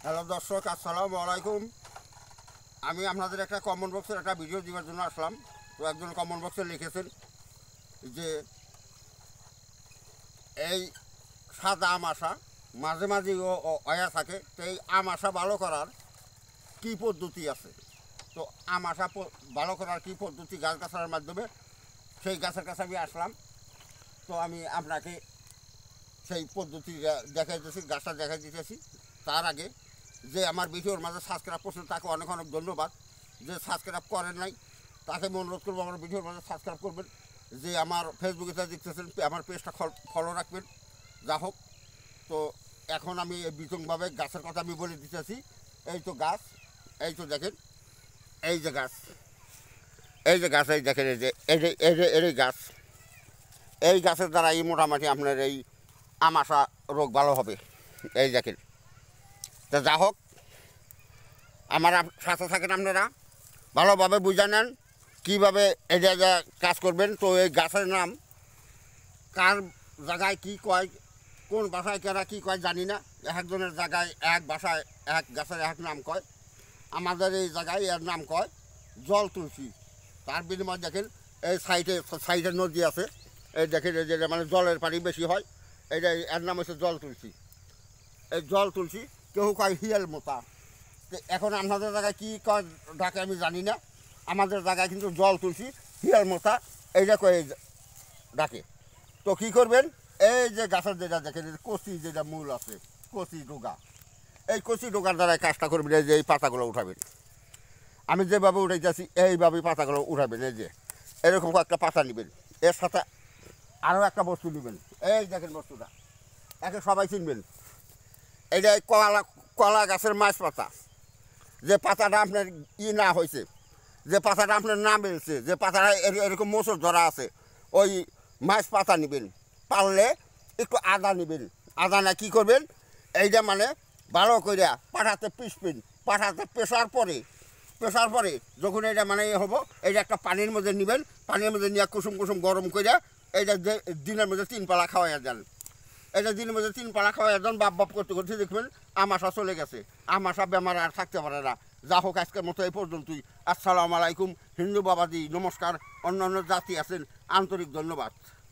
Hello দর্শক, আসসালামু আলাইকুম। আমি আপনাদের একটা কমেন্ট বক্সের একটা ভিডিও দেওয়ার জন্য আসলাম। তো একজন কমেন্ট বক্সে লিখেছেন যে এই সাদা আম আসা মাঝে মাঝে অয়া থাকে, তো এই আম আসা ভালো করার কী পদ্ধতি আছে? তো আম আসা ভালো করার কী পদ্ধতি গাছ গাছার মাধ্যমে, সেই গাছের কাছে আমি আসলাম। তো আমি আপনাকে সেই পদ্ধতি দেখাইতেছি, গাছটা দেখাই দিতেছি। তার আগে যে আমার ভিডিওর মাঝে সাবস্ক্রাইব করছেন তাকে অনেক অনেক ধন্যবাদ। যে সাবস্ক্রাইব করেন নাই তাকে আমি অনুরোধ করবো আমার ভিডিওর মাঝে সাবস্ক্রাইব করবেন। যে আমার ফেসবুকে দেখতেছেন আমার পেজটা ফলো রাখবেন। যা হোক, তো এখন আমি বিতংভাবে গাছের কথা আমি বলে দিতেছি। এই তো গাছ, এই তো দেখেন, এই যে গাছ, এই যে গাছ, এই দেখেন, এই গাছ, এই গাছের দ্বারা এই মোটামুটি আপনার এই আমাশা রোগ ভালো হবে। এই দেখেন। তো যা হোক, আমার সাথে থাকেন, আপনারা ভালোভাবে বুঝে নেন কীভাবে এটা যা কাজ করবেন। তো এই গাছের নাম কার জায়গায় কী কয়, কোন ভাষায় কেরা কী কয় জানি না। একজনের জায়গায় এক ভাষায় এক গাছের এক নাম কয়। আমাদের এই জায়গায় এর নাম কয় জল তুলসী। তার বিনিময়ে দেখেন এই সাইডে নদী আছে, এই দেখেন এই যে মানে জলের পানি বেশি হয়, এইটা এর নাম হচ্ছে জল তুলসী। এই জল তুলসী, কেউ কয় হিয়াল মোতা। তো এখন আপনাদের জায়গায় কী কয় ডাকে আমি জানি না। আমাদের জায়গায় কিন্তু জল তুলসী, হিয়াল মোতা এইটা কয়ে ডাকে। তো কী করবেন, এই যে গাছের যেটা দেখেন কচি যেটা মূল আছে, কচি ডোগা, এই কচি ডোগার দ্বারা কাজটা করবেন। এই যে এই পাতাগুলো উঠাবেন, আমি যেভাবে উঠাইতেছি এইভাবেই পাতাগুলো উঠাবেন। এই যে এরকম কয়েকটা পাতা নেবেন, এর সাথে আরও একটা বস্তু নেবেন। এই দেখেন বস্তুটা, একে সবাই চিনবেন। এইটা কলা গাছের মাছ পাতা। যে পাতাটা আপনার না হয়েছে, যে পাতাটা আপনার না বেড়েছে, যে পাতাটা এরকম মোচড় ধরা আছে, ওই মাছ পাতা নেবেন। পারলে একটু আদা নেবেন। আদা না কী করবেন, এইটা মানে ভালো করে পাঠাতে পিসবেন। পাঠাতে পেশার পরে যখন এটা মানে হবো, এইটা একটা পানির মধ্যে নেবেন। পানির মধ্যে নিয়ে কুসুম কুসুম গরম করে এইটা দিনের মধ্যে 3 পালা খাওয়াইয়া যান। এটা দিনের মধ্যে 3 পালা খাওয়াইয়া যান। বাপ করতে করতে দেখবেন আমাশা চলে গেছে। আমাশা বেমার আর থাকতে পারে না। যা হোক, আজকের মতো এই পর্যন্তই। আসসালামু আলাইকুম। হিন্দু বাবাজি নমস্কার। অন্য অন্য জাতি আছেন, আন্তরিক ধন্যবাদ।